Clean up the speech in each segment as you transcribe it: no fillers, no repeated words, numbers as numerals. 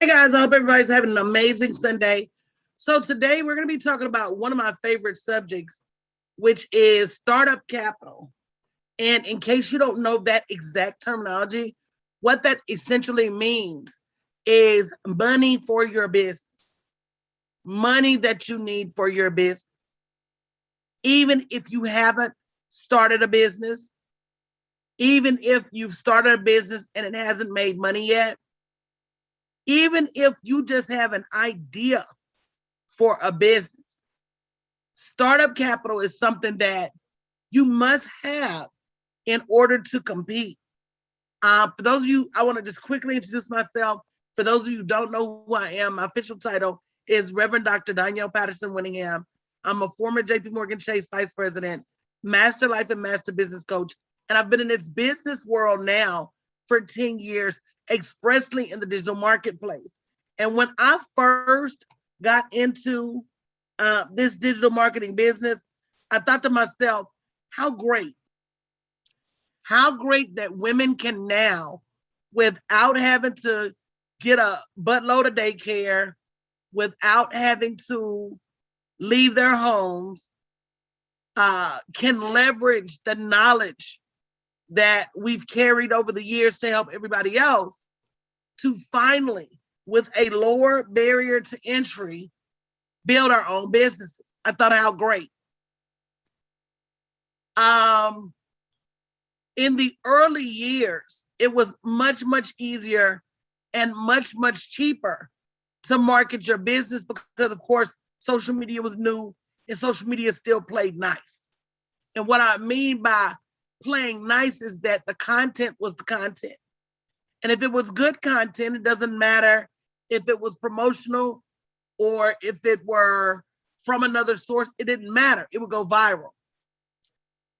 guys, I hope everybody's having an amazing Sunday. So today we're going to be talking about one of my favorite subjects, which is startup capital. And in case you don't know that exact terminology, what that essentially means is money for your business, money that you need for your business. Even if you haven't started a business, even if you've started a business and it hasn't made money yet, even if you just have an idea for a business, startup capital is something that you must have in order to compete. For those of you, I want to just quickly introduce myself. For those of you who don't know who I am, my official title is Reverend Dr. Danielle Patterson Winningham. I'm a former JP Morgan Chase Vice President, Master Life and Master Business Coach, and I've been in this business world now for 10 years, expressly in the digital marketplace. And when I first got into this digital marketing business, I thought to myself, how great that women can now, without having to get a buttload of daycare, without having to leave their homes, can leverage the knowledge that we've carried over the years to help everybody else to finally, with a lower barrier to entry, build our own businesses. I thought how great. In the early years, it was much, much easier and much, much cheaper to market your business because, of course, social media was new and social media still played nice. And what I mean by playing nice is that the content was the content. And if it was good content, it doesn't matter if it was promotional or if it were from another source, it didn't matter. It would go viral.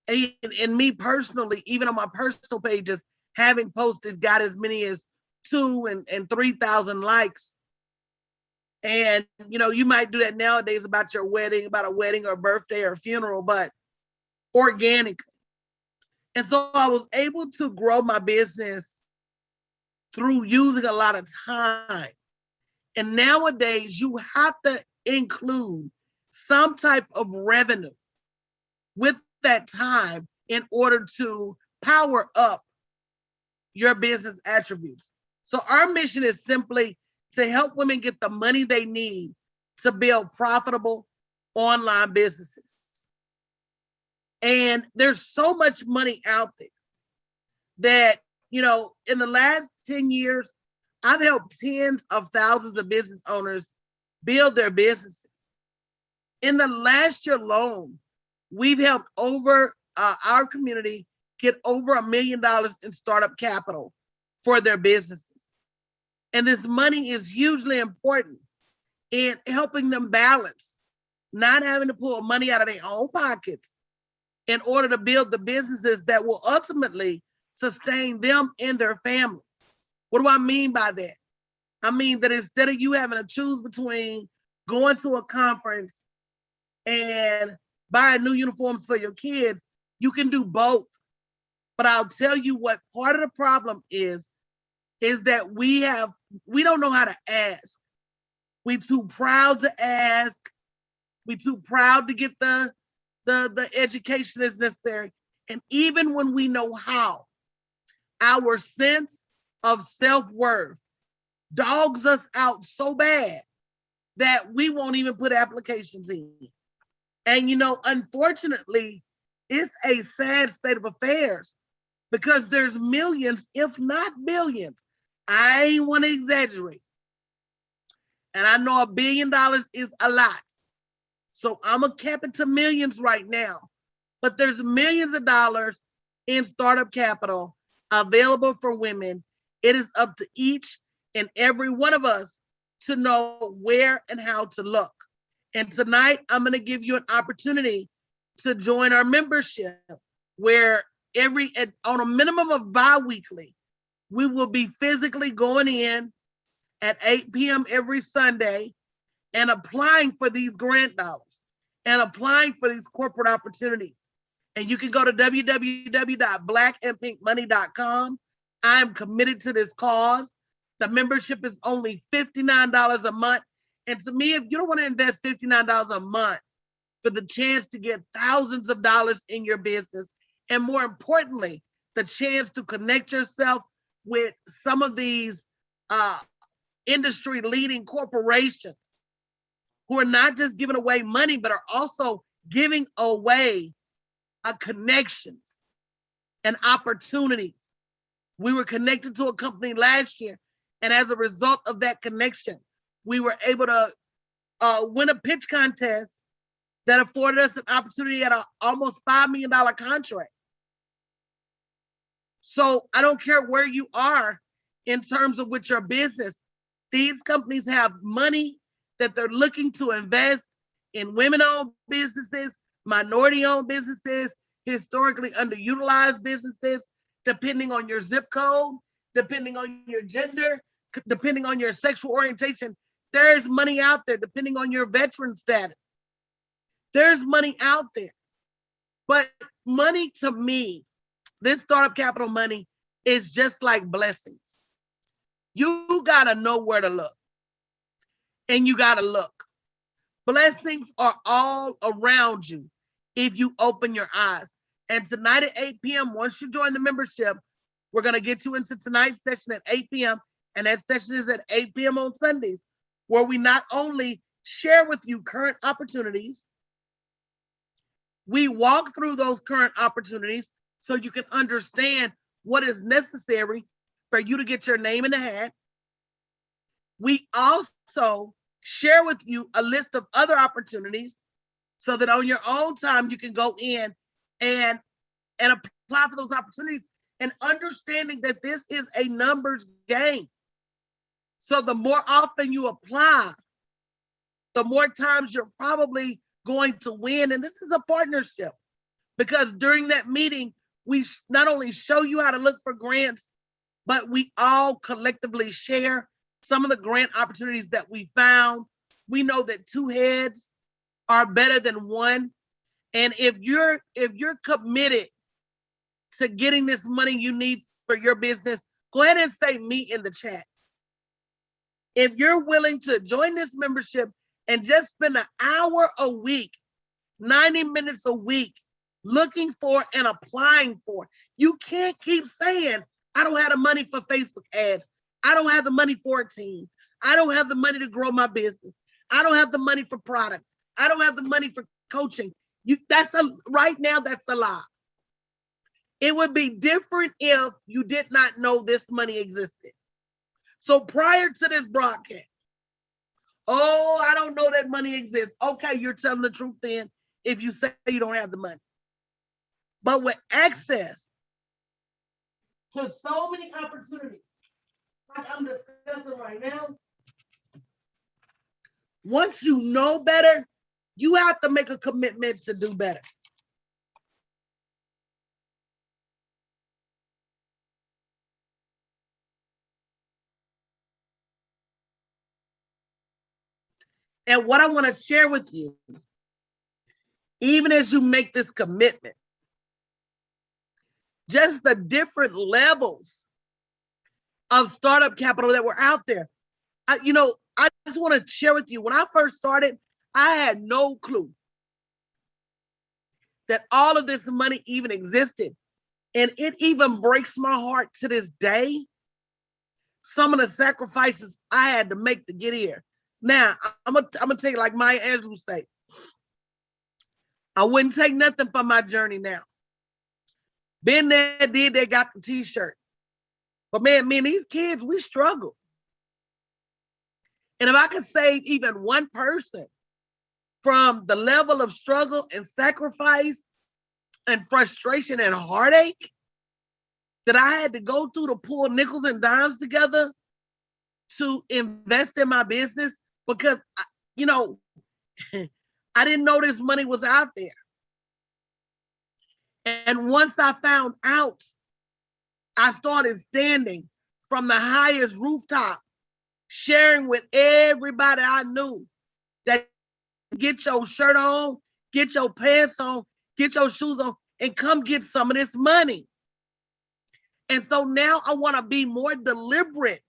And me personally, even on my personal pages, having posted got as many as 2,000 and 3,000 likes. And, you might do that nowadays about your wedding, about a wedding or a birthday or a funeral, but organically. And so I was able to grow my business through using a lot of time. And nowadays, you have to include some type of revenue with that time in order to power up your business attributes. So our mission is simply to help women get the money they need to build profitable online businesses. And there's so much money out there that, in the last 10 years, I've helped tens of thousands of business owners build their businesses. In the last year alone, we've helped over our community get over $1 million in startup capital for their businesses. And this money is hugely important in helping them balance, not having to pull money out of their own pockets in order to build the businesses that will ultimately sustain them and their families. What do I mean by that? I mean that instead of you having to choose between going to a conference and buying new uniforms for your kids, you can do both. But I'll tell you what part of the problem is that we don't know how to ask. We're too proud to ask. We're too proud to get the education that's necessary. And even when we know how, our sense of self-worth dogs us out so bad that we won't even put applications in. And, unfortunately, it's a sad state of affairs because there's millions, if not billions. I ain't want to exaggerate. And I know $1 billion is a lot. So I'm going to cap it to millions right now. But there's millions of dollars in startup capital available for women. It is up to each and every one of us to know where and how to look. And tonight, I'm going to give you an opportunity to join our membership where on a minimum of bi-weekly, we will be physically going in at 8 p.m. every Sunday and applying for these grant dollars and applying for these corporate opportunities. And you can go to www.blackandpinkmoney.com. I'm committed to this cause. The membership is only $59 a month. And to me, if you don't want to invest $59 a month for the chance to get thousands of dollars in your business, and more importantly, the chance to connect yourself with some of these industry leading corporations who are not just giving away money, but are also giving away connections and opportunities. We were connected to a company last year, and as a result of that connection, we were able to win a pitch contest that afforded us an opportunity at an almost $5 million contract. So I don't care where you are in terms of with your business. These companies have money that they're looking to invest in women-owned businesses, minority-owned businesses, historically underutilized businesses, depending on your zip code, depending on your gender, depending on your sexual orientation. There's money out there, depending on your veteran status. There's money out there. But money, to me, this startup capital money is just like blessings. You got to know where to look. And you got to look. Blessings are all around you if you open your eyes. And tonight at 8 p.m., once you join the membership, we're going to get you into tonight's session at 8 p.m. And that session is at 8 p.m. on Sundays, where we not only share with you current opportunities, we walk through those current opportunities so you can understand what is necessary for you to get your name in the hat. We also share with you a list of other opportunities so that on your own time you can go in and apply for those opportunities, and understanding that this is a numbers game. So the more often you apply, the more times you're probably going to win. And this is a partnership, because during that meeting, we not only show you how to look for grants, but we all collectively share some of the grant opportunities that we found. We know that two heads are better than one. And if you're committed to getting this money you need for your business, go ahead and say me in the chat. If you're willing to join this membership and just spend an hour a week, 90 minutes a week, looking for and applying for, you can't keep saying, I don't have the money for Facebook ads. I don't have the money for a team. I don't have the money to grow my business. I don't have the money for product. I don't have the money for coaching. Right now, that's a lie. It would be different if you did not know this money existed. So prior to this broadcast, oh, I don't know that money exists. Okay, you're telling the truth then if you say you don't have the money. But with access to so many opportunities, like I'm discussing right now, once you know better, you have to make a commitment to do better. And what I want to share with you, even as you make this commitment, just the different levels of startup capital that were out there. I just want to share with you, when I first started, I had no clue that all of this money even existed. And it even breaks my heart to this day, some of the sacrifices I had to make to get here. Now, I'm gonna tell you, like Maya Angelou say, I wouldn't take nothing from my journey now. Been there, did they got the t-shirt. But man, these kids, we struggle. And if I could save even one person from the level of struggle and sacrifice and frustration and heartache that I had to go through to pull nickels and dimes together to invest in my business, because, I didn't know this money was out there. And once I found out, I started standing from the highest rooftop, sharing with everybody I knew that get your shirt on, get your pants on, get your shoes on, and come get some of this money. And so now I want to be more deliberate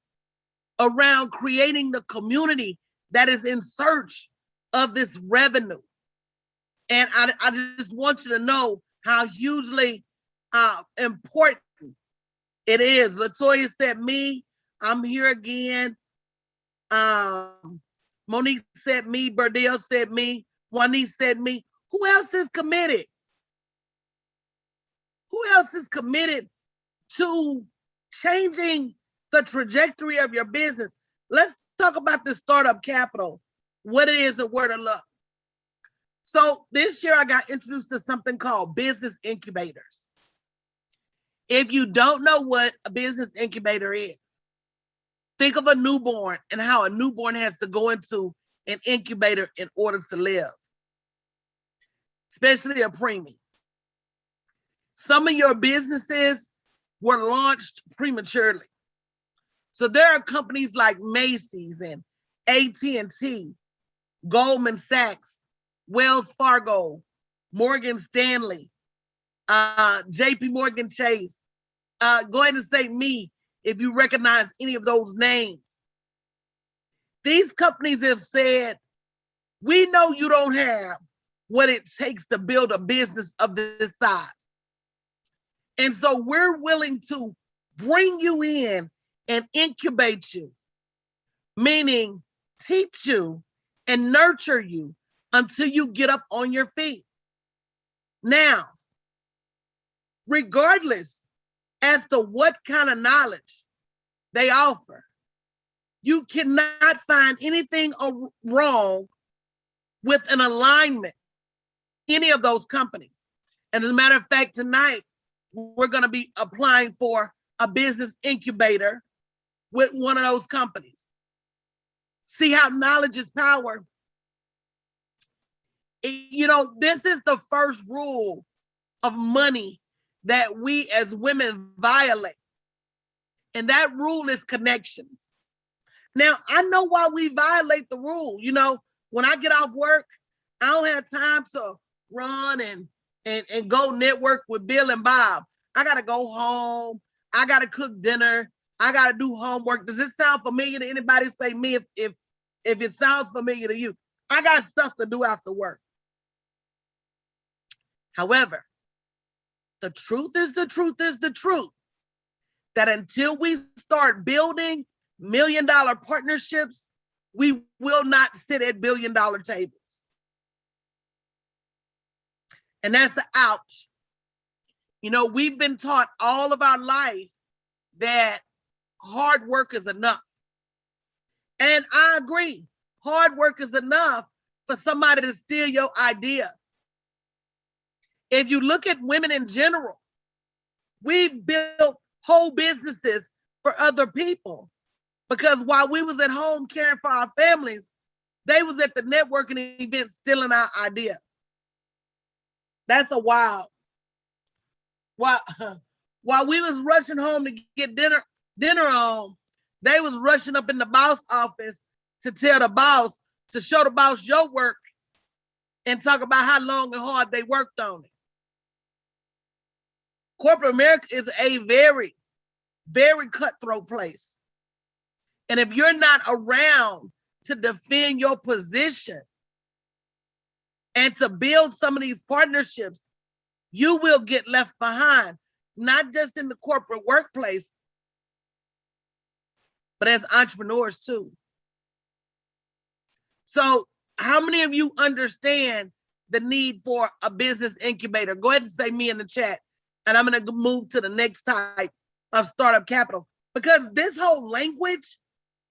around creating the community that is in search of this revenue. And I just want you to know how hugely important it is. Latoya said me. I'm here again. Monique said me. Burdell said me. Juanita said me. Who else is committed? Who else is committed to changing the trajectory of your business? Let's talk about the startup capital, what it is and where to look. So this year I got introduced to something called business incubators. If you don't know what a business incubator is, think of a newborn and how a newborn has to go into an incubator in order to live, especially a preemie. Some of your businesses were launched prematurely. So there are companies like Macy's and AT&T, Goldman Sachs, Wells Fargo, Morgan Stanley, JP Morgan Chase. Go ahead and say me if you recognize any of those names. These companies have said, we know you don't have what it takes to build a business of this size. And so we're willing to bring you in and incubate you, meaning teach you and nurture you until you get up on your feet. Now, regardless as to what kind of knowledge they offer, you cannot find anything wrong with an alignment, any of those companies. And as a matter of fact, tonight, we're going to be applying for a business incubator with one of those companies. See how knowledge is power? This is the first rule of money that we as women violate. And that rule is connections. Now, I know why we violate the rule. When I get off work, I don't have time to run and go network with Bill and Bob. I got to go home. I got to cook dinner. I got to do homework. Does this sound familiar to anybody? Say me if it sounds familiar to you. I got stuff to do after work. However, the truth is the truth that until we start building $1 million partnerships, we will not sit at $1 billion tables. And that's the ouch. We've been taught all of our life that hard work is enough. And I agree. Hard work is enough for somebody to steal your idea. If you look at women in general, we've built whole businesses for other people because while we was at home caring for our families, they was at the networking event stealing our idea. That's a wild. While we was rushing home to get dinner on, they was rushing up in the boss office to tell the boss, to show the boss your work and talk about how long and hard they worked on it. Corporate America is a very, very cutthroat place. And if you're not around to defend your position and to build some of these partnerships, you will get left behind, not just in the corporate workplace, but as entrepreneurs too. So how many of you understand the need for a business incubator? Go ahead and say me in the chat. And I'm going to move to the next type of startup capital, because this whole language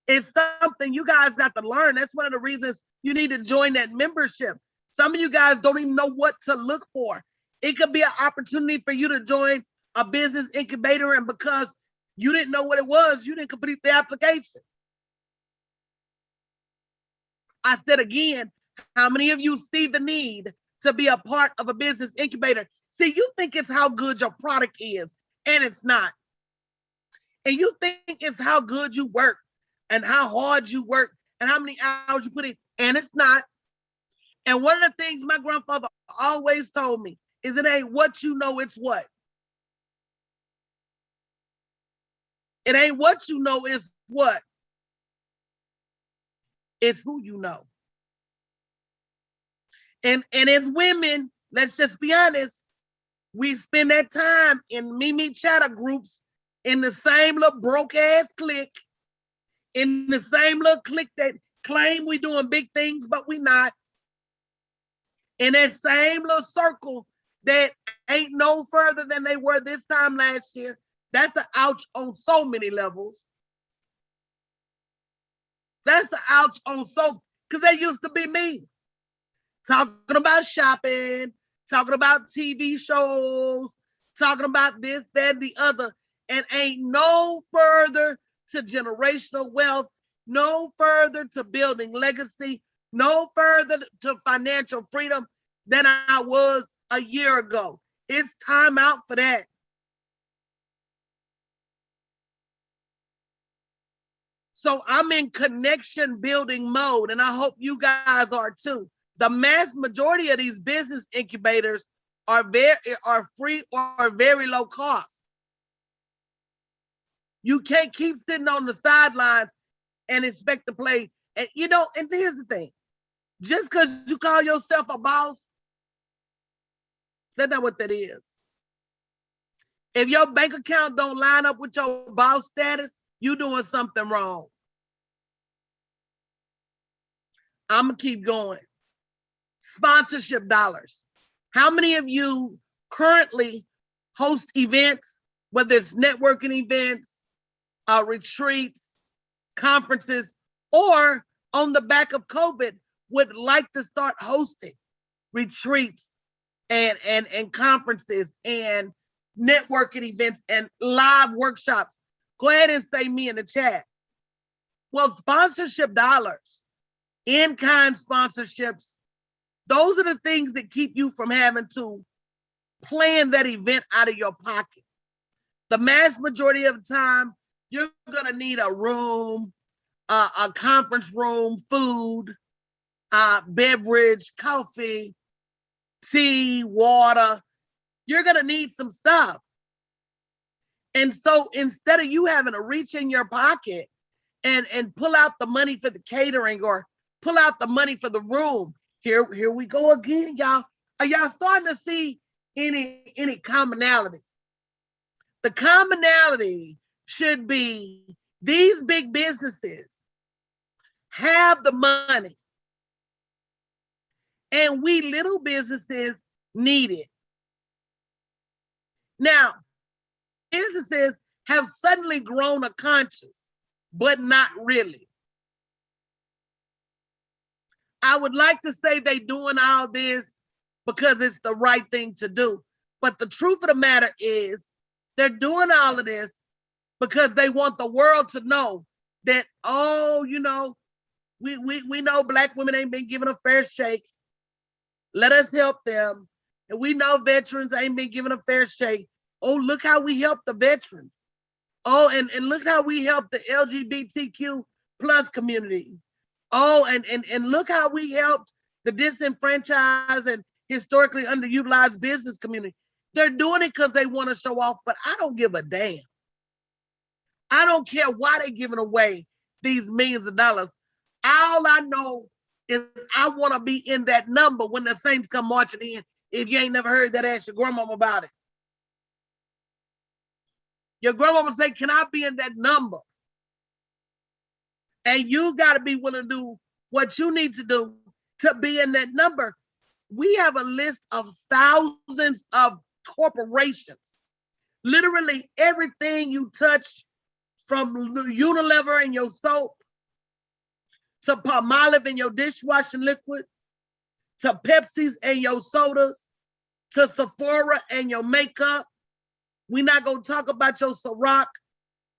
is something you guys got to learn. That's one of the reasons you need to join that membership. Some of you guys don't even know what to look for. It could be an opportunity for you to join a business incubator, and because you didn't know what it was, you didn't complete the application. I said again, how many of you see the need to be a part of a business incubator? See, you think it's how good your product is, and it's not. And you think it's how good you work and how hard you work and how many hours you put in, and it's not. And one of the things my grandfather always told me is it ain't what you know, it's what. It ain't what you know, it's what. It's who you know. And as women, let's just be honest, we spend that time in Mimi chatter groups in the same little broke ass clique, in the same little clique that claim we doing big things, but we not. In that same little circle that ain't no further than they were this time last year. That's an ouch on so many levels. That's an ouch on so, because that used to be me. Talking about shopping, talking about TV shows, talking about this, that, the other, and ain't no further to generational wealth, no further to building legacy, no further to financial freedom than I was a year ago. It's time out for that. So I'm in connection building mode, and I hope you guys are too. The mass majority of these business incubators are free or very low cost. You can't keep sitting on the sidelines and expect to play. And and here's the thing. Just because you call yourself a boss, that's not what that is. If your bank account don't line up with your boss status, you doing something wrong. I'm going to keep going. Sponsorship dollars. How many of you currently host events, whether it's networking events, retreats, conferences, or on the back of COVID, would like to start hosting retreats and conferences and networking events and live workshops? Go ahead and say me in the chat. Well, sponsorship dollars, in-kind sponsorships, those are the things that keep you from having to plan that event out of your pocket. The mass majority of the time, you're going to need a room, a conference room, food, beverage, coffee, tea, water. You're going to need some stuff. And so instead of you having to reach in your pocket and pull out the money for the catering or pull out the money for the room, here we go again, y'all. Are y'all starting to see any commonalities? The commonality should be these big businesses have the money, and we little businesses need it. Now, businesses have suddenly grown a conscience, but not really. I would like to say they doing all this because it's the right thing to do. But the truth of the matter is they're doing all of this because they want the world to know that, we know Black women ain't been given a fair shake. Let us help them. And we know veterans ain't been given a fair shake. Oh, look how we help the veterans. Oh, and look how we help the LGBTQ plus community. Oh, and look how we helped the disenfranchised and historically underutilized business community. They're doing it because they want to show off, but I don't give a damn. I don't care why they're giving away these millions of dollars. All I know is I want to be in that number when the Saints come marching in. If you ain't never heard that, ask your grandmama about it. Your grandmama say, can I be in that number? And you got to be willing to do what you need to do to be in that number. We have a list of thousands of corporations. Literally everything you touch, from Unilever and your soap, to Palmolive and your dishwashing liquid, to Pepsi's and your sodas, to Sephora and your makeup. We're not going to talk about your Ciroc,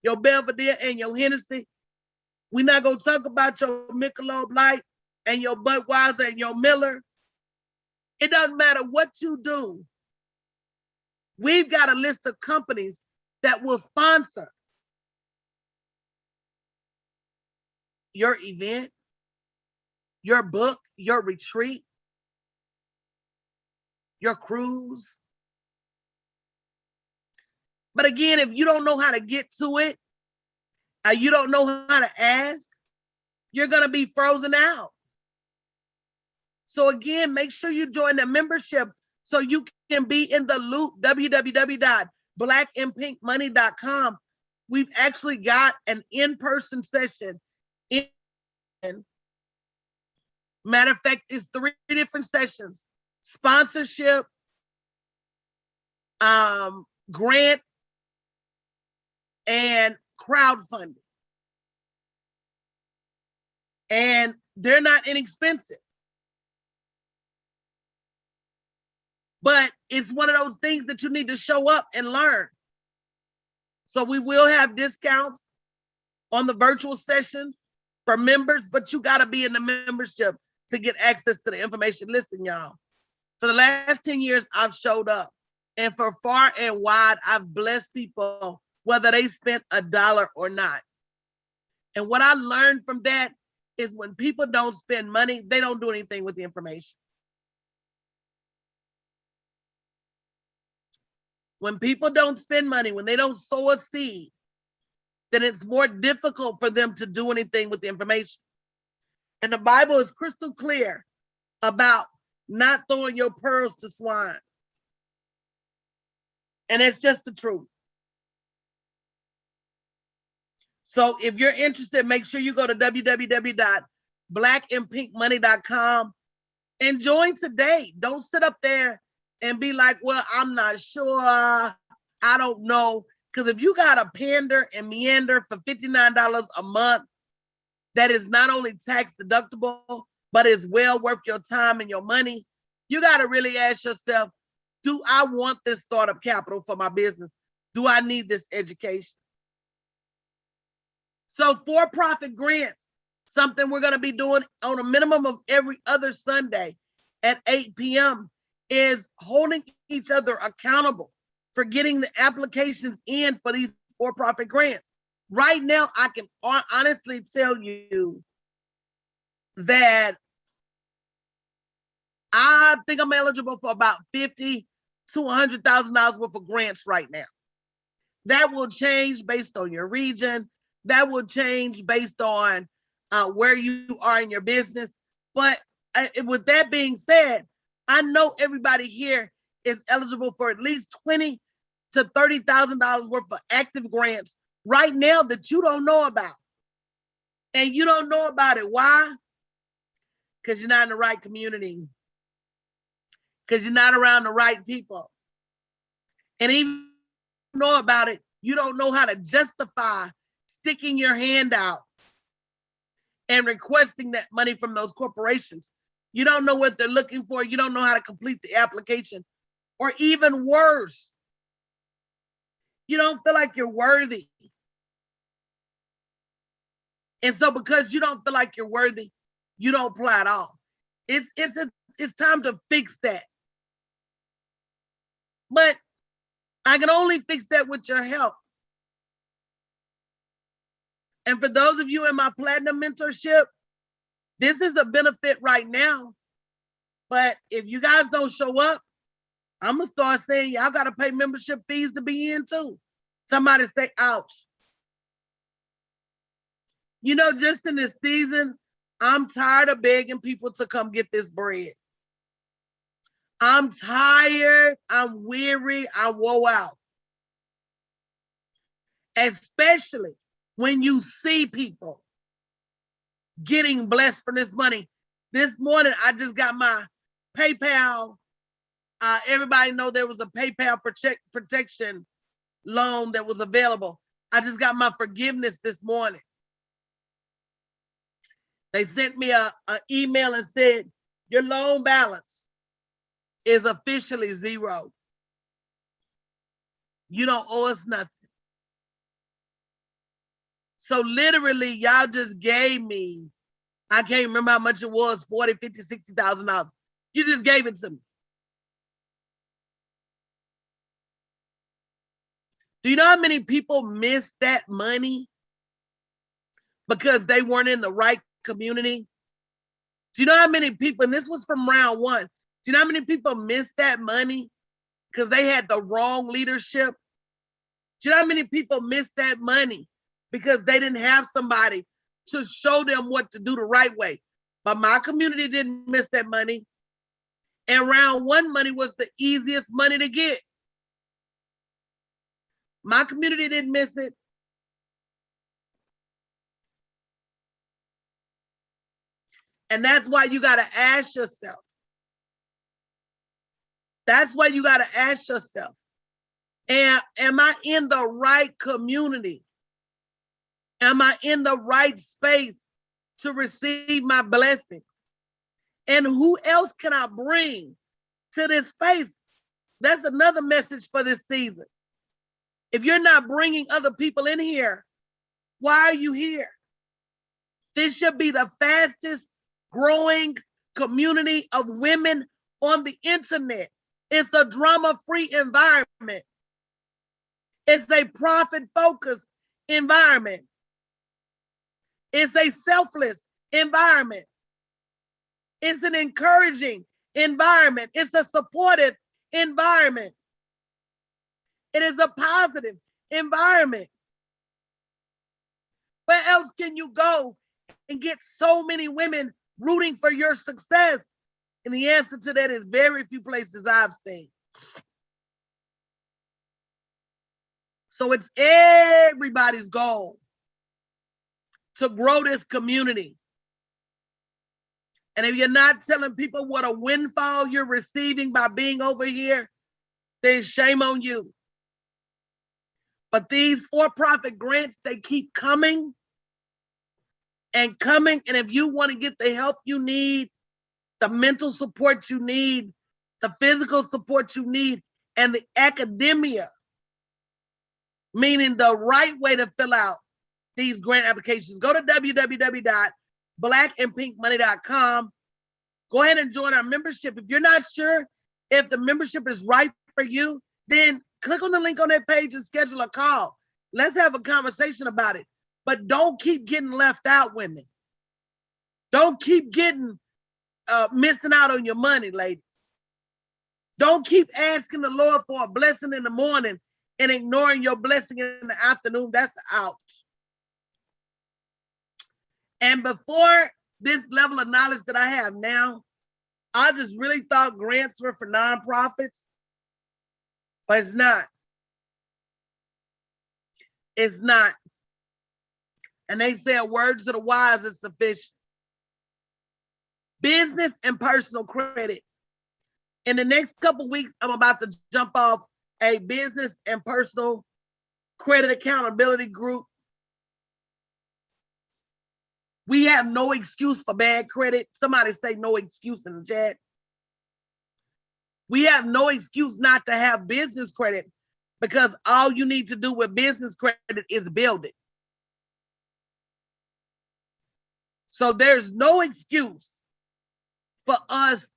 your Belvedere and your Hennessy. We're not going to talk about your Michelob Light and your Budweiser and your Miller. It doesn't matter what you do. We've got a list of companies that will sponsor your event, your book, your retreat, your cruise. But again, if you don't know how to get to it, you don't know how to ask, you're going to be frozen out. So again, make sure you join the membership so you can be in the loop. www.blackandpinkmoney.com. We've actually got an in-person session. Matter of fact, it's 3 different sessions: sponsorship, grant, and crowdfunding. And they're not inexpensive. But it's one of those things that you need to show up and learn. So we will have discounts on the virtual sessions for members, but you got to be in the membership to get access to the information. Listen, y'all, for the last 10 years, I've showed up. And for far and wide, I've blessed people, whether they spent $1 or not. And what I learned from that is when people don't spend money, they don't do anything with the information. When people don't spend money, when they don't sow a seed, then it's more difficult for them to do anything with the information. And the Bible is crystal clear about not throwing your pearls to swine. And it's just the truth. So if you're interested, make sure you go to www.blackandpinkmoney.com and join today. Don't sit up there and be like, well, I'm not sure. I don't know. Because if you got to pander and meander for $59 a month, that is not only tax deductible, but is well worth your time and your money. You got to really ask yourself, do I want this startup capital for my business? Do I need this education? So for-profit grants, something we're going to be doing on a minimum of every other Sunday at 8 p.m. is holding each other accountable for getting the applications in for these for-profit grants. Right now, I can honestly tell you that I think I'm eligible for about $50,000 to $100,000 worth of grants right now. That will change based on your region. That will change based on where you are in your business. But with that being said, I know everybody here is eligible for at least $20,000 to $30,000 worth of active grants right now that you don't know about. And you don't know about it. Why? Because you're not in the right community. Because you're not around the right people. And even if you know about it, you don't know how to justify sticking your hand out and requesting that money from those corporations. You don't know what they're looking for. You don't know how to complete the application. Or even worse, you don't feel like you're worthy. And so because you don't feel like you're worthy, you don't apply at all. It's time to fix that. But I can only fix that with your help. And for those of you in my platinum mentorship, this is a benefit right now. But if you guys don't show up, I'm going to start saying y'all got to pay membership fees to be in too. Somebody say, ouch. You know, just in this season, I'm tired of begging people to come get this bread. I'm tired. I'm weary. I wore out. Especially when you see people getting blessed for this money. This morning, I just got my PayPal. Everybody know there was a PayPal protection loan that was available. I just got my forgiveness this morning. They sent me an email and said, your loan balance is officially zero. You don't owe us nothing. So literally, y'all just gave me, I can't remember how much it was, $40,000, $50,000, $60,000. You just gave it to me. Do you know how many people missed that money because they weren't in the right community? Do you know how many people, and this was from round one, do you know how many people missed that money because they had the wrong leadership? Do you know how many people missed that money because they didn't have somebody to show them what to do the right way. But my community didn't miss that money. And round one money was the easiest money to get. My community didn't miss it. And that's why you got to ask yourself. That's why you got to ask yourself, am I in the right community? Am I in the right space to receive my blessings? And who else can I bring to this space? That's another message for this season. If you're not bringing other people in here, why are you here? This should be the fastest growing community of women on the internet. It's a drama-free environment. It's a profit-focused environment. It's a selfless environment. It's an encouraging environment. It's a supportive environment. It is a positive environment. Where else can you go and get so many women rooting for your success? And the answer to that is very few places I've seen. So it's everybody's goal to grow this community. And if you're not telling people what a windfall you're receiving by being over here, then shame on you. But these for-profit grants, they keep coming and coming. And if you want to get the help you need, the mental support you need, the physical support you need, and the academia, meaning the right way to fill out these grant applications, go to www.blackandpinkmoney.com. Go ahead and join our membership. If you're not sure if the membership is right for you, then click on the link on that page and schedule a call. Let's have a conversation about it. But don't keep getting left out, women. Don't keep getting missing out on your money, ladies. Don't keep asking the Lord for a blessing in the morning and ignoring your blessing in the afternoon. That's out. And before this level of knowledge that I have now, I just really thought grants were for nonprofits, but it's not. It's not. And they said words of the wise is sufficient. Business and personal credit. In the next couple of weeks, I'm about to jump off a business and personal credit accountability group. We have no excuse for bad credit. Somebody say no excuse in the chat. We have no excuse not to have business credit because all you need to do with business credit is build it. So there's no excuse for us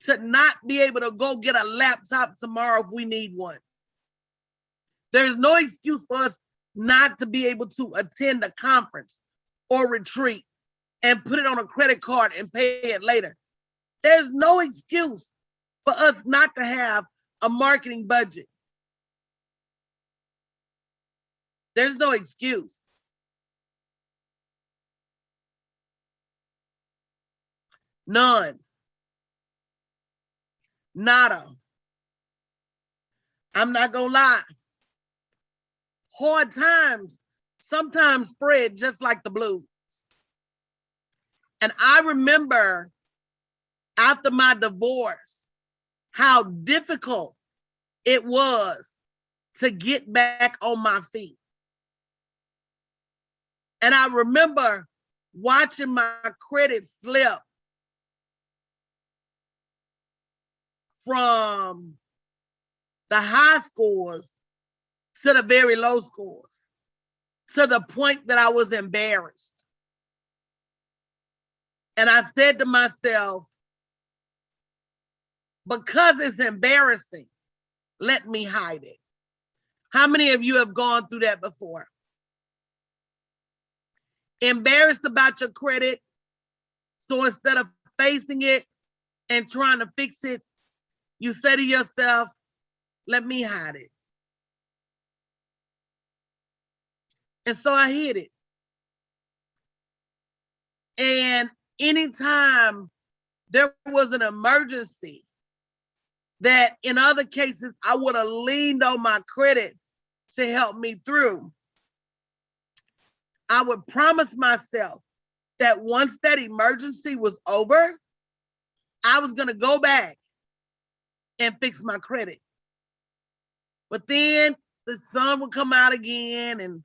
to not be able to go get a laptop tomorrow if we need one. There's no excuse for us not to be able to attend a conference or retreat and put it on a credit card and pay it later. There's no excuse for us not to have a marketing budget. There's no excuse. None. Nada. I'm not gonna lie. Hard times sometimes spread just like the blues. And I remember after my divorce, how difficult it was to get back on my feet. And I remember watching my credit slip from the high scores to the very low scores, to the point that I was embarrassed. And I said to myself, because it's embarrassing, let me hide it. How many of you have gone through that before? Embarrassed about your credit, so instead of facing it and trying to fix it, you say to yourself, let me hide it. And so I hid it. And anytime there was an emergency, that in other cases I would have leaned on my credit to help me through, I would promise myself that once that emergency was over, I was going to go back and fix my credit. But then the sun would come out again and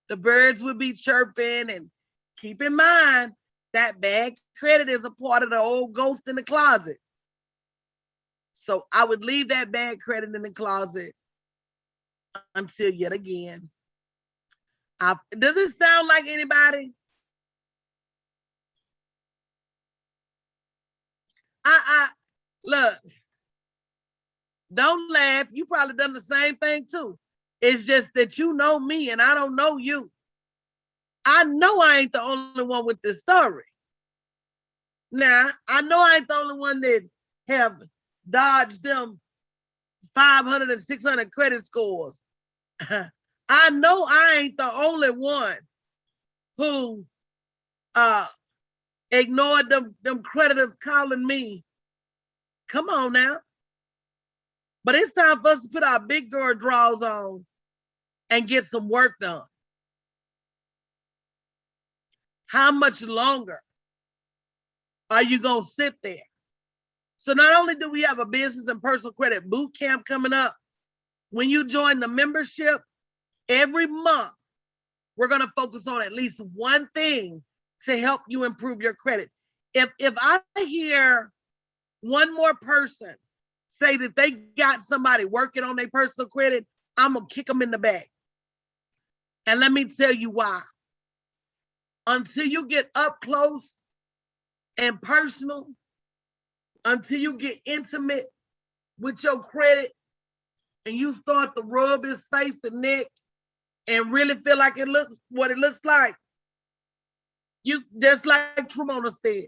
the birds would be chirping. And keep in mind that bad credit is a part of the old ghost in the closet. So I would leave that bad credit in the closet until yet again. Does it sound like anybody? Look, don't laugh. You probably done the same thing too. It's just that you know me and I don't know you. I know I ain't the only one with this story. Now, I know I ain't the only one that have dodged them 500 and 600 credit scores. I know I ain't the only one who ignored them creditors calling me. Come on now. But it's time for us to put our big girl drawers on and get some work done. How much longer are you going to sit there? So not only do we have a business and personal credit boot camp coming up, when you join the membership, every month, we're going to focus on at least one thing to help you improve your credit. If I hear one more person say that they got somebody working on their personal credit, I'm going to kick them in the back. And let me tell you why. Until you get up close and personal, until you get intimate with your credit and you start to rub his face and neck and really feel like it looks what it looks like, you, just like Tremona said,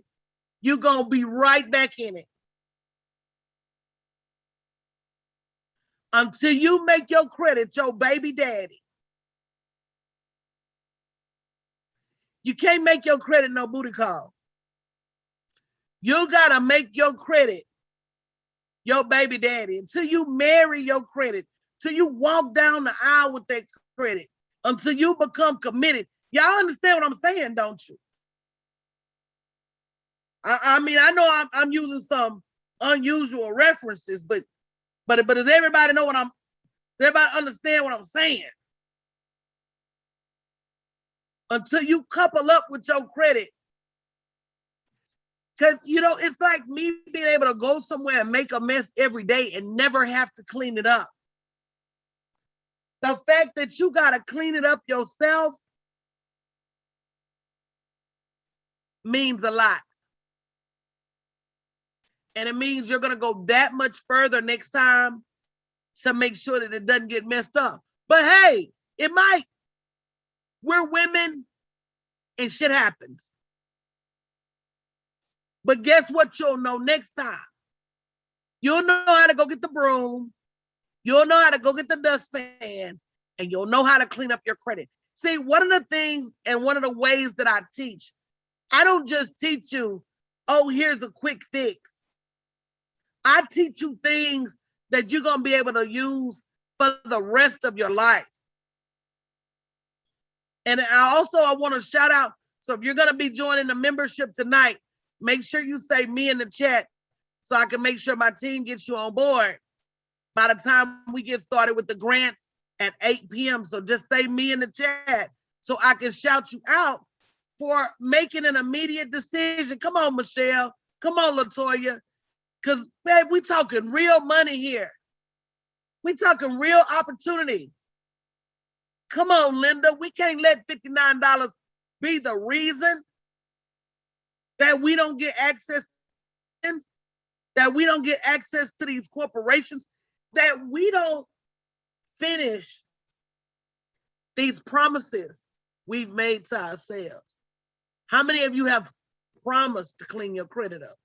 you're going to be right back in it. Until you make your credit your baby daddy. You can't make your credit no booty call. You got to make your credit your baby daddy. Until you marry your credit, till you walk down the aisle with that credit, until you become committed. Y'all understand what I'm saying, don't you? I mean, I know I'm using some unusual references, but does everybody know what does everybody understand what I'm saying? Until you couple up with your credit. Because, it's like me being able to go somewhere and make a mess every day and never have to clean it up. The fact that you got to clean it up yourself means a lot. And it means you're going to go that much further next time to make sure that it doesn't get messed up. But hey, it might. We're women and shit happens. But guess what you'll know next time? You'll know how to go get the broom. You'll know how to go get the dustpan. And you'll know how to clean up your credit. See, one of the things and one of the ways that I teach, I don't just teach you, oh, here's a quick fix. I teach you things that you're going to be able to use for the rest of your life. And I want to shout out, so if you're going to be joining the membership tonight, make sure you say me in the chat so I can make sure my team gets you on board by the time we get started with the grants at 8 p.m. So just say me in the chat so I can shout you out for making an immediate decision. Come on, Michelle. Come on, Latoya. Because, babe, we talking real money here. We talking real opportunity. Come on, Linda. We can't let $59 be the reason that we don't get access, that we don't get access to these corporations, that we don't finish these promises we've made to ourselves. How many of you have promised to clean your credit up?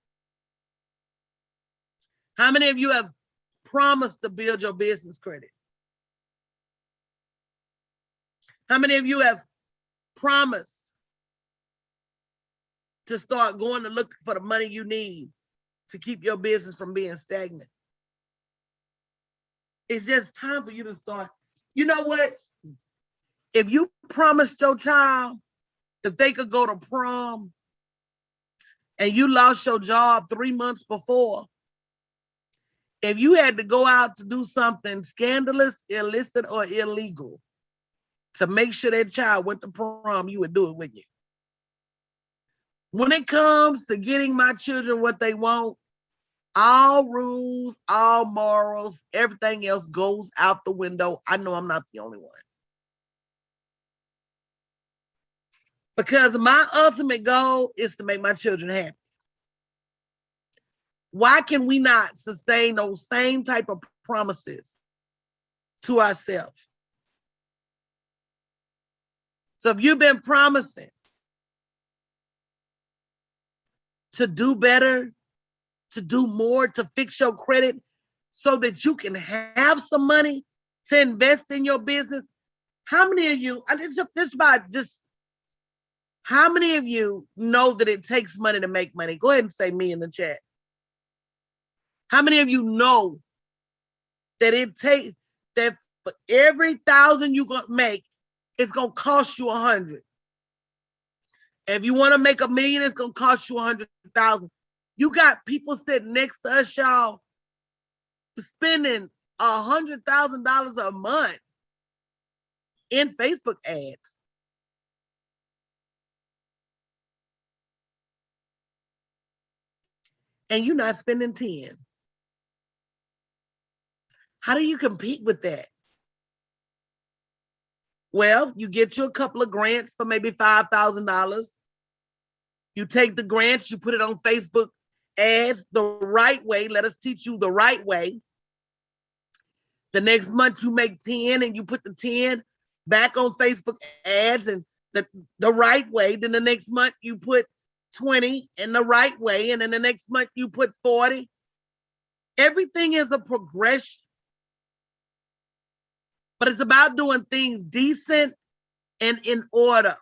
How many of you have promised to build your business credit? How many of you have promised to start going to look for the money you need to keep your business from being stagnant. It's just time for you to start. You know what? If you promised your child that they could go to prom and you lost your job 3 months before, if you had to go out to do something scandalous, illicit, or illegal to make sure that child went to prom, you would do it, wouldn't you? When it comes to getting my children what they want, all rules, all morals, everything else goes out the window. I know I'm not the only one. Because my ultimate goal is to make my children happy. Why can we not sustain those same type of promises to ourselves? So if you've been promising to do better, to do more, to fix your credit so that you can have some money to invest in your business, how many of you, how many of you know that it takes money to make money? Go ahead and say me in the chat. How many of you know that it takes, that for every 1,000 you're gonna make, it's gonna cost you 100. If you want to make $1 million, it's gonna cost you 100,000. You got people sitting next to us, y'all, spending $100,000 a month in Facebook ads. And you're not spending 10. How do you compete with that? Well, you get you a couple of grants for maybe $5,000. You take the grants, you put it on Facebook ads the right way. Let us teach you the right way. The next month you make 10 and you put the 10 back on Facebook ads and the right way. Then the next month you put 20 in the right way. And then the next month you put 40. Everything is a progression. But it's about doing things decent and in order.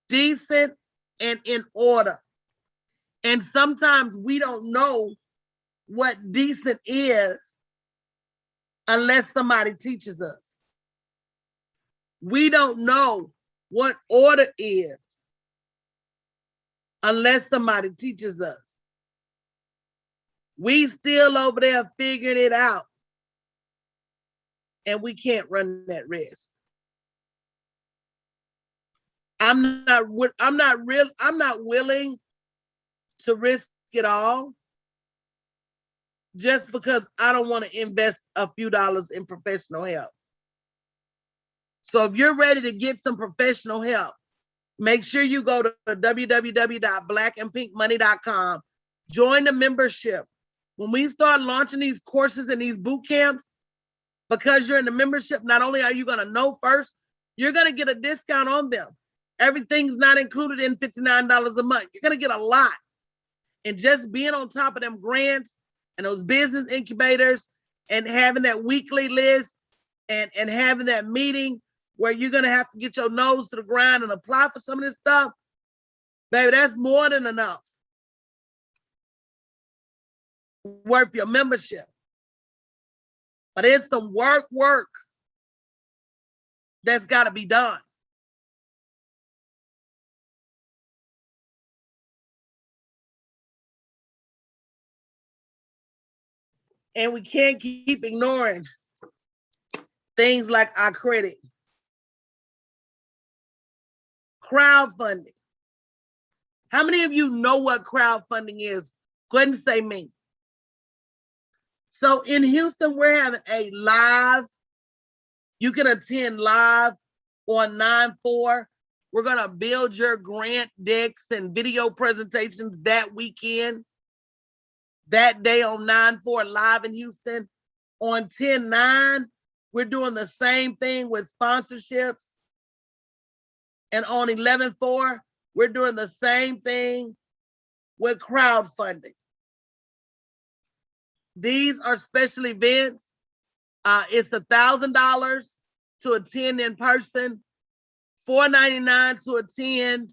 Decent and in order. And sometimes we don't know what decent is unless somebody teaches us. We don't know what order is unless somebody teaches us. We still over there figuring it out. And we can't run that risk. I'm not willing to risk it all just because I don't want to invest a few dollars in professional help. So if you're ready to get some professional help, make sure you go to www.blackandpinkmoney.com. Join the membership. When we start launching these courses and these boot camps, because you're in the membership, not only are you going to know first, you're going to get a discount on them. Everything's not included in $59 a month. You're going to get a lot. And just being on top of them grants and those business incubators and having that weekly list and having that meeting where you're going to have to get your nose to the ground and apply for some of this stuff, baby, that's more than enough. Worth your membership. But it's some work that's got to be done. And we can't keep ignoring things like our credit. Crowdfunding. How many of you know what crowdfunding is? Go ahead and say me. So in Houston, we're having a live. You can attend live on 9/4. We're going to build your grant decks and video presentations that weekend. That day on 9/4 live in Houston. On 10/9, we're doing the same thing with sponsorships. And on 11/4, we're doing the same thing with crowdfunding. These are special events. It's $1,000 to attend in person, $499 to attend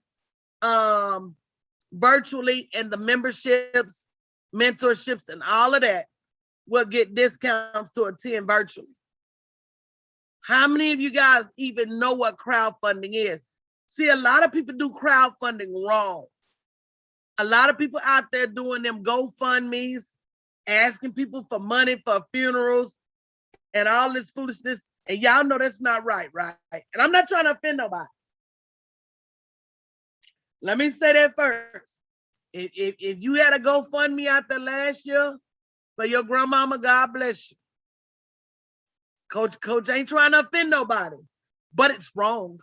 virtually, and the memberships, mentorships, and all of that will get discounts to attend virtually. How many of you guys even know what crowdfunding is? See, a lot of people do crowdfunding wrong. A lot of people out there doing them GoFundMes, asking people for money for funerals and all this foolishness. And y'all know that's not right, right? And I'm not trying to offend nobody. Let me say that first. If you had a GoFundMe out there last year for your grandmama, God bless you. Coach ain't trying to offend nobody, but it's wrong.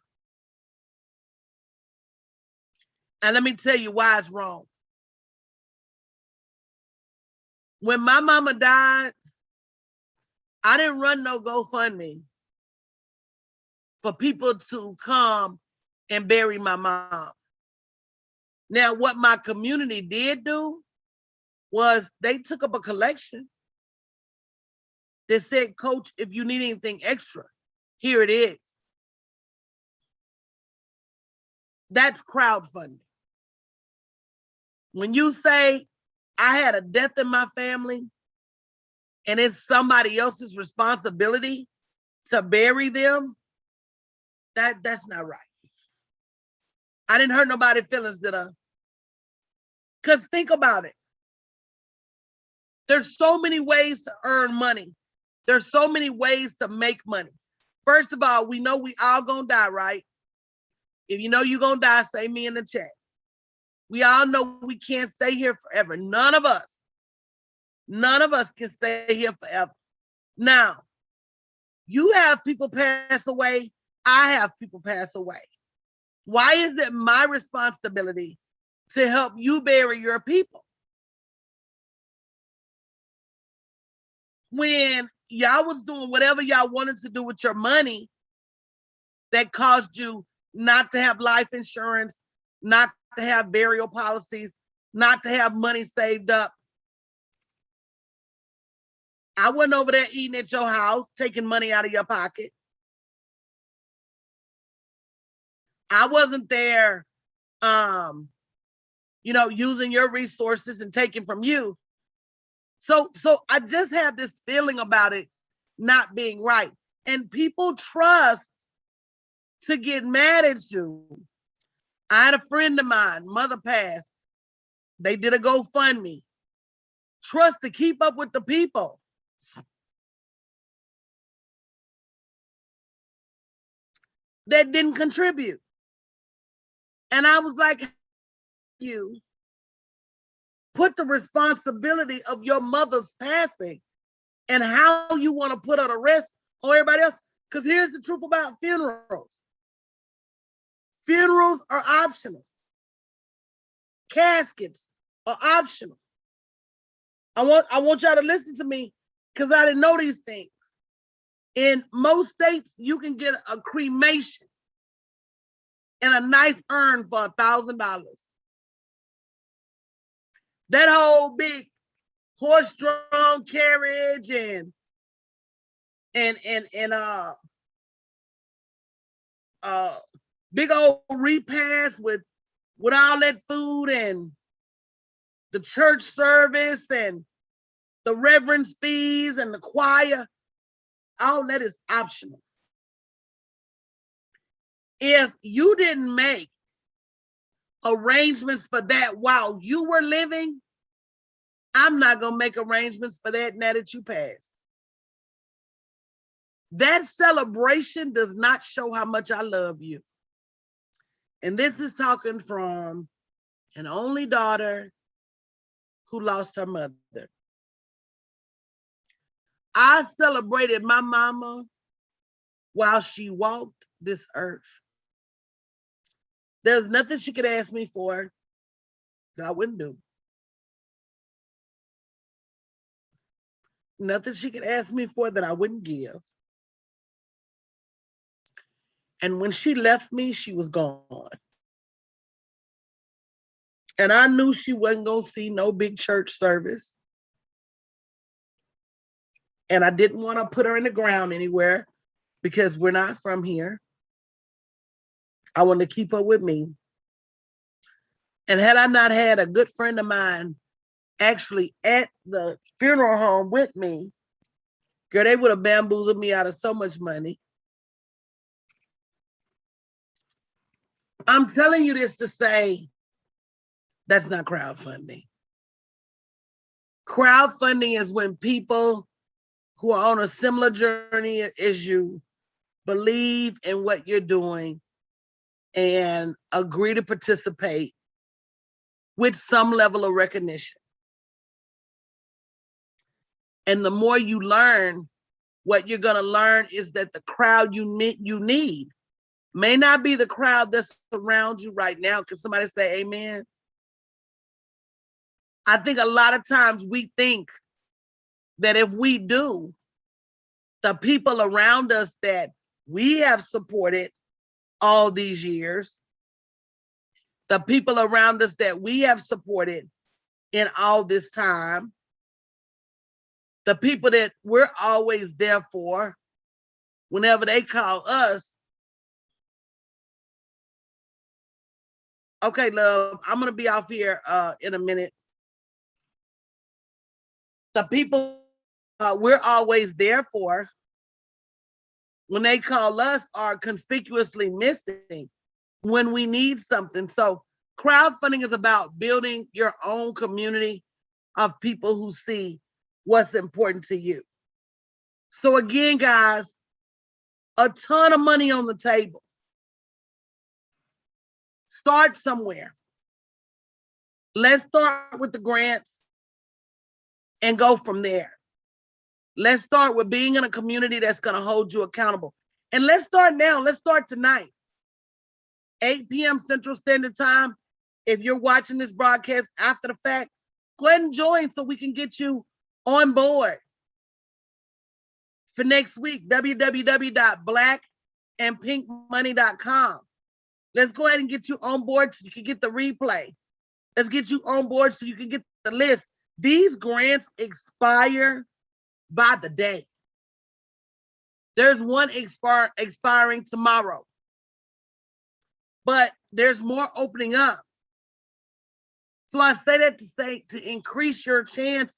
And let me tell you why it's wrong. When my mama died, I didn't run no GoFundMe for people to come and bury my mom. Now, what my community did do was they took up a collection that said, Coach, if you need anything extra, here it is. That's crowdfunding. When you say, I had a death in my family and it's somebody else's responsibility to bury them, that's not right. I didn't hurt nobody's feelings, did I? Because think about it. There's so many ways to earn money. There's so many ways to make money. First of all, we know we all gonna die, right? If you know you're gonna die, say me in the chat. We all know we can't stay here forever. None of us can stay here forever. Now, you have people pass away. I have people pass away. Why is it my responsibility to help you bury your people? When y'all was doing whatever y'all wanted to do with your money that caused you not to have life insurance, not to have burial policies, not to have money saved up. I wasn't over there eating at your house, taking money out of your pocket. I wasn't there, using your resources and taking from you. So I just have this feeling about it not being right. And people trust to get mad at you. I had a friend of mine, mother passed. They did a GoFundMe. Trust to keep up with the people. That didn't contribute. And I was like, you put the responsibility of your mother's passing and how you want to put her to rest on everybody else. Because here's the truth about funerals. Funerals are optional. Caskets are optional. I want y'all to listen to me because I didn't know these things. In most states, you can get a cremation and a nice urn for $1,000. That whole big horse-drawn carriage and big old repast with all that food and the church service and the reverend's fees and the choir, all that is optional. If you didn't make arrangements for that while you were living, I'm not going to make arrangements for that now that you pass. That celebration does not show how much I love you. And this is talking from an only daughter who lost her mother. I celebrated my mama while she walked this earth. There's nothing she could ask me for that I wouldn't do. Nothing she could ask me for that I wouldn't give. And when she left me, she was gone. And I knew she wasn't going to see no big church service. And I didn't want to put her in the ground anywhere because we're not from here. I wanted to keep her with me. And had I not had a good friend of mine actually at the funeral home with me, girl, they would have bamboozled me out of so much money. I'm telling you this to say that's not crowdfunding. Crowdfunding is when people who are on a similar journey as you believe in what you're doing and agree to participate with some level of recognition. And the more you learn, what you're going to learn is that the crowd you need may not be the crowd that's around you right now. Can somebody say amen? I think a lot of times we think that if we do, the people around us that we have supported all these years, the people around us that we have supported in all this time, the people that we're always there for, whenever they call us. Okay, love, I'm going to be off here in a minute. The people we're always there for, when they call us, are conspicuously missing when we need something. So crowdfunding is about building your own community of people who see what's important to you. So again, guys, a ton of money on the table. Start somewhere. Let's start with the grants and go from there. Let's start with being in a community that's going to hold you accountable. And let's start now. Let's start tonight. 8 p.m. Central Standard Time. If you're watching this broadcast after the fact, go ahead and join so we can get you on board for next week. www.blackandpinkmoney.com. Let's go ahead and get you on board so you can get the replay. Let's get you on board so you can get the list. These grants expire by the day. There's one expiring tomorrow, but there's more opening up. So I say that to increase your chance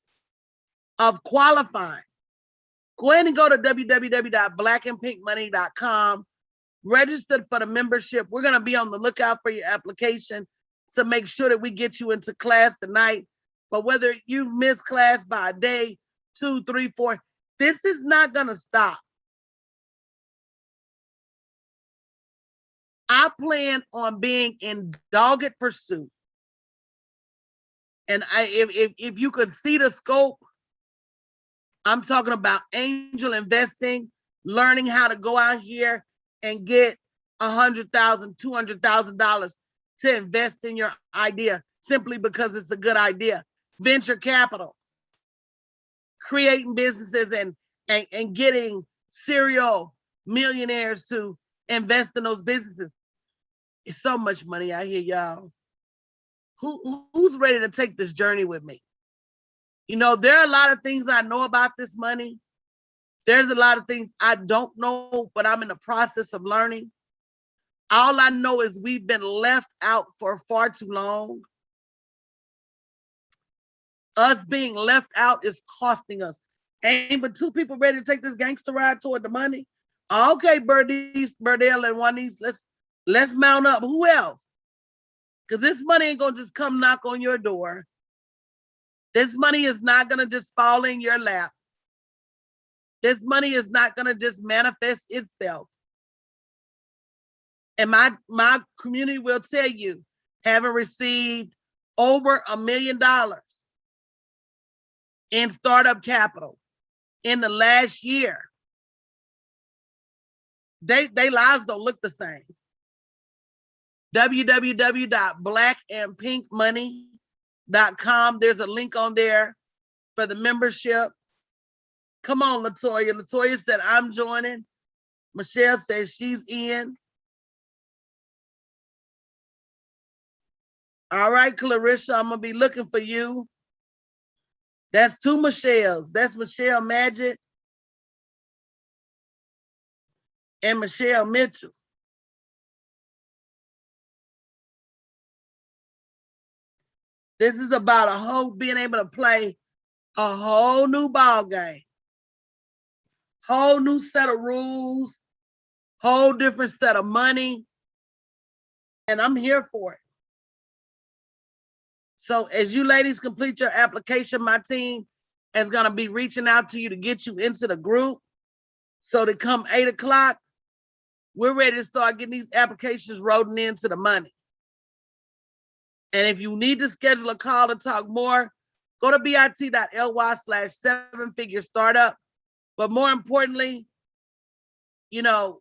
of qualifying. Go ahead and go to www.blackandpinkmoney.com. Register for the membership. We're going to be on the lookout for your application to make sure that we get you into class tonight. But whether you've missed class by a day, 2, 3, 4, this is not going to stop. I plan on being in dogged pursuit. And if you could see the scope, I'm talking about angel investing, learning how to go out here and get $100,000, $200,000 to invest in your idea simply because it's a good idea. Venture capital, creating businesses and getting serial millionaires to invest in those businesses. It's so much money out here, y'all. Who's ready to take this journey with me? You know, there are a lot of things I know about this money. There's a lot of things I don't know, but I'm in the process of learning. All I know is we've been left out for far too long. Us being left out is costing us. Ain't but 2 people ready to take this gangster ride toward the money. Okay, Burdell and Juanice, let's mount up. Who else? Because this money ain't gonna just come knock on your door. This money is not gonna just fall in your lap. This money is not gonna just manifest itself. And my community will tell you, having received over $1 million in startup capital in the last year, they lives don't look the same. www.blackandpinkmoney.com. There's a link on there for the membership. Come on, Latoya. Latoya said, I'm joining. Michelle says she's in. All right, Clarissa, I'm going to be looking for you. That's 2 Michelles. That's Michelle Magic and Michelle Mitchell. This is about a whole being able to play a whole new ball game, whole new set of rules, whole different set of money, and I'm here for it. So as you ladies complete your application, my team is going to be reaching out to you to get you into the group. So to come 8 o'clock, we're ready to start getting these applications rolling into the money. And if you need to schedule a call to talk more, go to bit.ly/7figure startup. But more importantly, you know,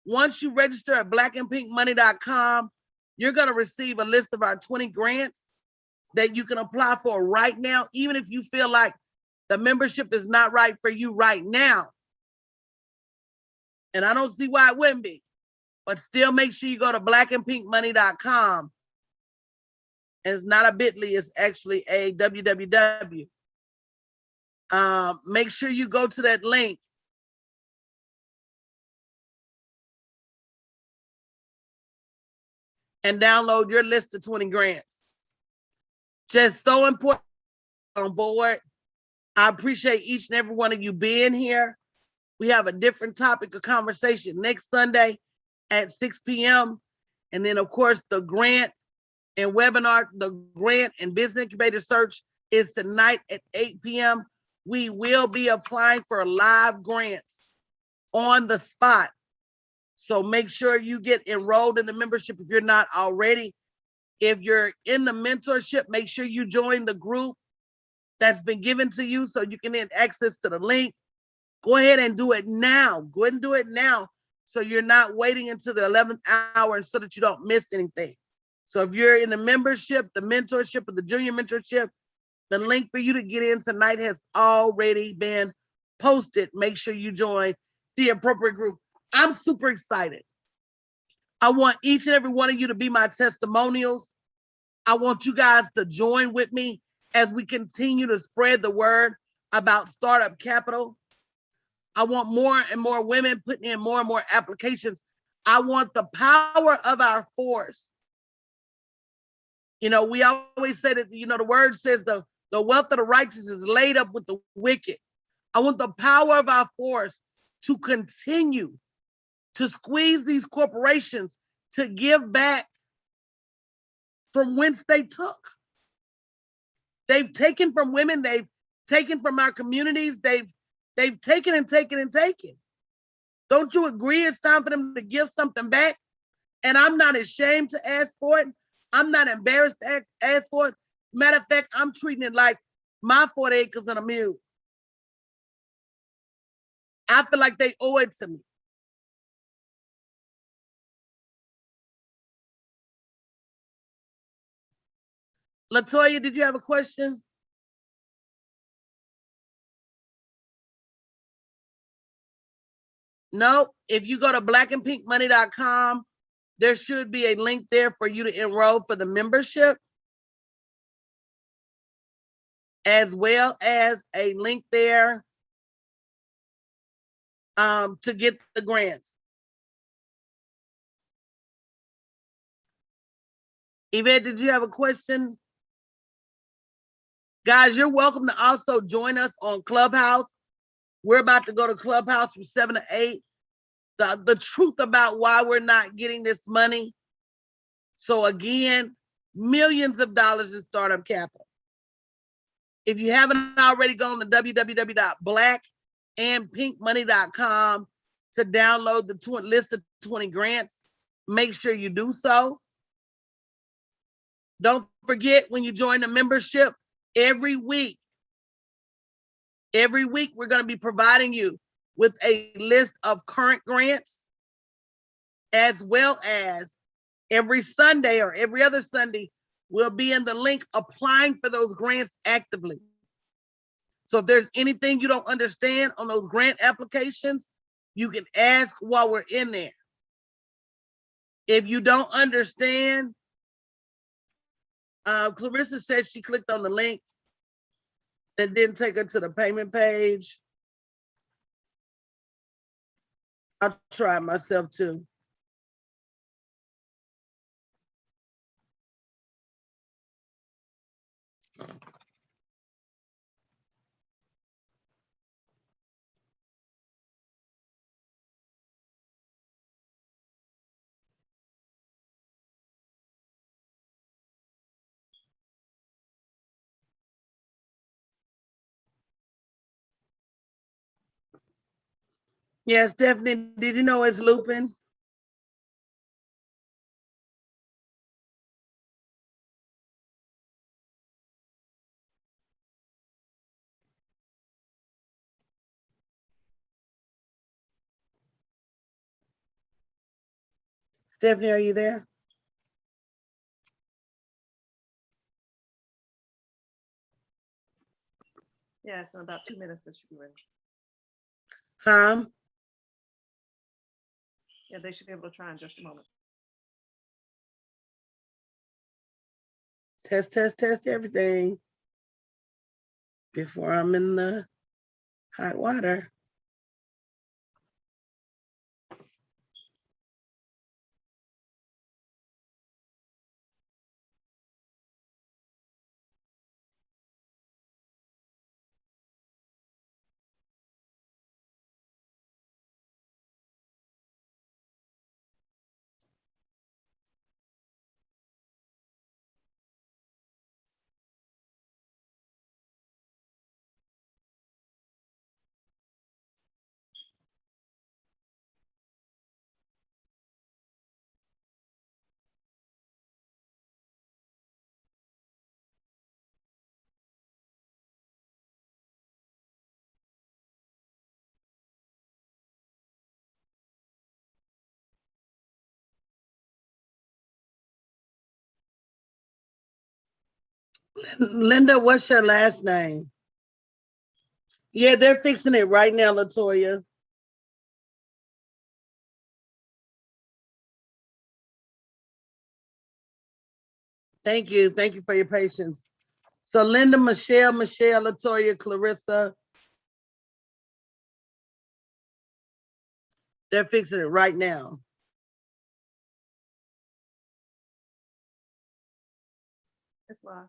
once you register at blackandpinkmoney.com, you're going to receive a list of our 20 grants that you can apply for right now, even if you feel like the membership is not right for you right now. And I don't see why it wouldn't be, but still make sure you go to blackandpinkmoney.com. And it's not a bit.ly, it's actually a www. Make sure you go to that link and download your list of 20 grants. Just so important on board. I appreciate each and every one of you being here. We have a different topic of conversation next Sunday at 6 p.m. And then, of course, the grant and webinar, the grant and business incubator search is tonight at 8 p.m. We will be applying for live grants on the spot. So make sure you get enrolled in the membership if you're not already. If you're in the mentorship, make sure you join the group that's been given to you so you can get access to the link. Go ahead and do it now. Go ahead and do it now so you're not waiting until the 11th hour and so that you don't miss anything. So if you're in the membership, the mentorship, or the junior mentorship, the link for you to get in tonight has already been posted. Make sure you join the appropriate group. I'm super excited. I want each and every one of you to be my testimonials. I want you guys to join with me as we continue to spread the word about startup capital. I want more and more women putting in more and more applications. I want the power of our force. You know, we always say that, the word says the wealth of the righteous is laid up with the wicked. I want the power of our force to continue to squeeze these corporations to give back from whence they took. They've taken from women, they've taken from our communities, they've taken and taken and taken. Don't you agree it's time for them to give something back? And I'm not ashamed to ask for it. I'm not embarrassed to ask for it. Matter of fact, I'm treating it like my 40 acres and a mule. I feel like they owe it to me. Latoya, did you have a question? No. If you go to blackandpinkmoney.com, there should be a link there for you to enroll for the membership, as well as a link there to get the grants. Yvette, did you have a question? Guys, you're welcome to also join us on Clubhouse. We're about to go to Clubhouse from 7 to 8. The truth about why we're not getting this money. So again, millions of dollars in startup capital. If you haven't already gone to www.blackandpinkmoney.com to download the list of 20 grants, make sure you do so. Don't forget, when you join the membership, every week, we're going to be providing you with a list of current grants, as well as every Sunday or every other Sunday, we'll be in the link applying for those grants actively. So if there's anything you don't understand on those grant applications, you can ask while we're in there. If you don't understand, Clarissa said she clicked on the link and didn't take her to the payment page. I'll try myself too. Yes, Stephanie, did you know it's looping? Stephanie, are you there? Yes, in about 2 minutes, this should be ready. Huh? Yeah, they should be able to try in just a moment. Test, test, test everything before I'm in the hot water. Linda, what's your last name? Yeah, they're fixing it right now, Latoya. Thank you. Thank you for your patience. So Linda, Michelle, Latoya, Clarissa, they're fixing it right now. It's live.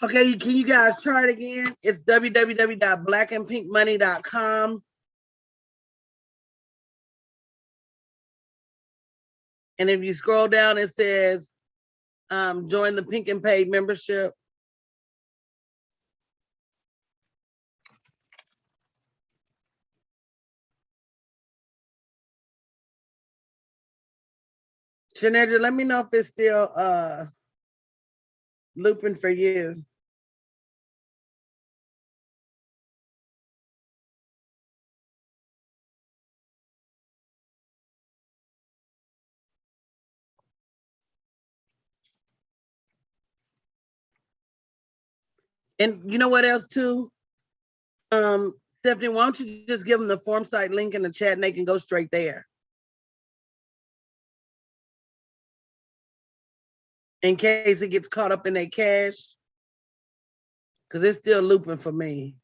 Okay, can you guys try it again? It's www.blackandpinkmoney.com. And if you scroll down, it says join the Pink and Paid membership. Shaneja, let me know if it's still looping for you. And you know what else too? Stephanie, why don't you just give them the form site link in the chat and they can go straight there. In case it gets caught up in their cache. Because it's still looping for me.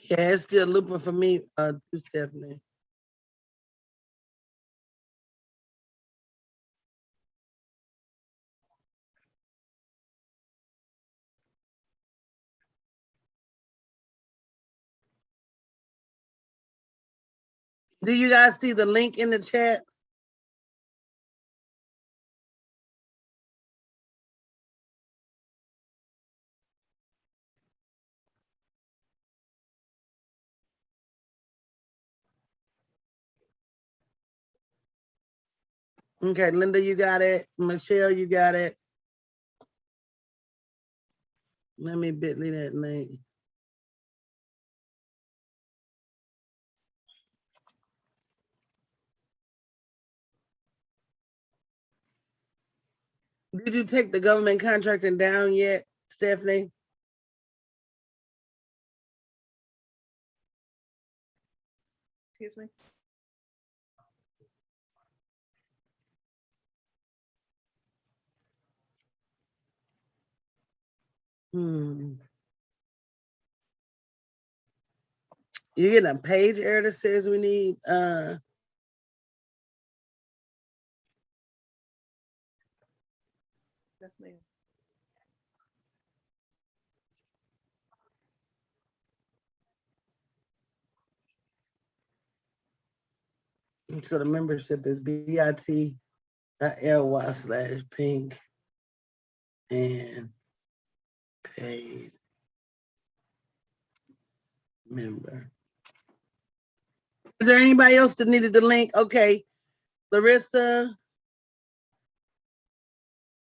Yeah, it's still looping for me, Stephanie. Do you guys see the link in the chat? Okay, Linda, you got it. Michelle, you got it. Let me bit.ly that link. Did you take the government contracting down yet, Stephanie? Excuse me. You getting a page error that says we need That's me. so the membership is bit.ly/pink and paid member. Is there anybody else that needed the link? Okay, Larissa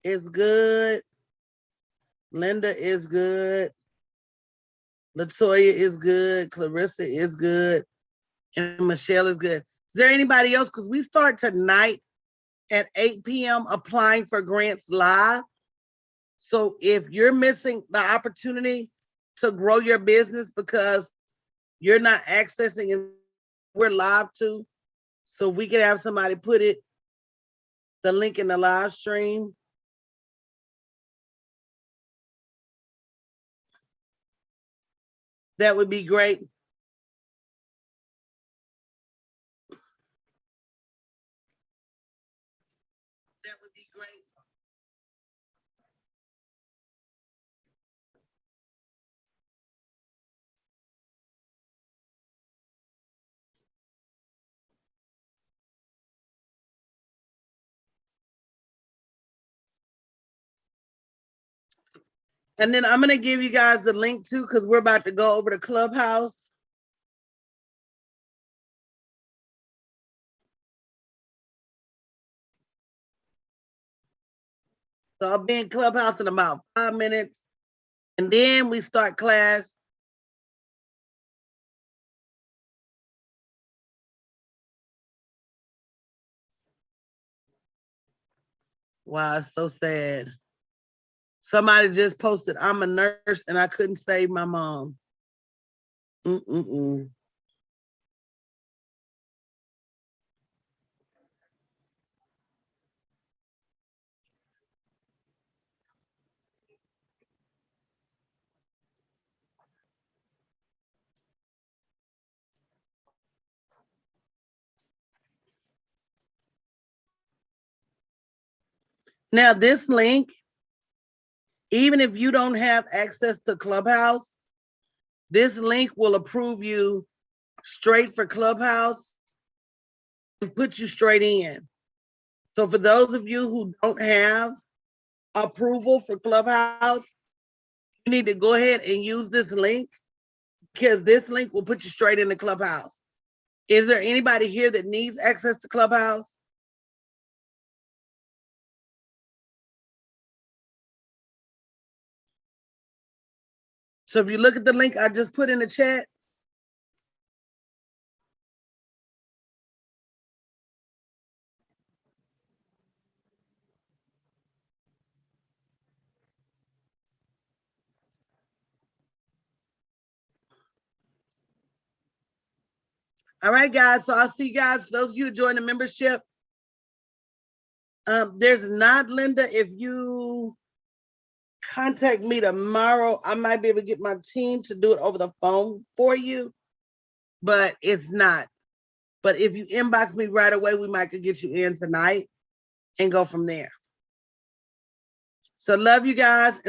is good. Linda is good. Latoya is good. Clarissa is good. And Michelle is good. Is there anybody else? Because we start tonight at 8 p.m. applying for grants live. So if you're missing the opportunity to grow your business because you're not accessing it, we're live too. So we can have somebody put the link in the live stream. That would be great. That would be great. And then I'm going to give you guys the link too, because we're about to go over to Clubhouse. So I'll be in Clubhouse in about 5 minutes. And then we start class. Wow, it's so sad. Somebody just posted, I'm a nurse and I couldn't save my mom. Mm-mm-mm. Now, this link, even if you don't have access to Clubhouse, this link will approve you straight for Clubhouse and put you straight in. So for those of you who don't have approval for Clubhouse, you need to go ahead and use this link because this link will put you straight into Clubhouse. Is there anybody here that needs access to Clubhouse? So if you look at the link I just put in the chat, all right, guys. So I'll see you guys. For those of you who join the membership, there's not, Linda, if you contact me tomorrow, I might be able to get my team to do it over the phone for you, but it's not. But if you inbox me right away, we might could get you in tonight and go from there. So love you guys.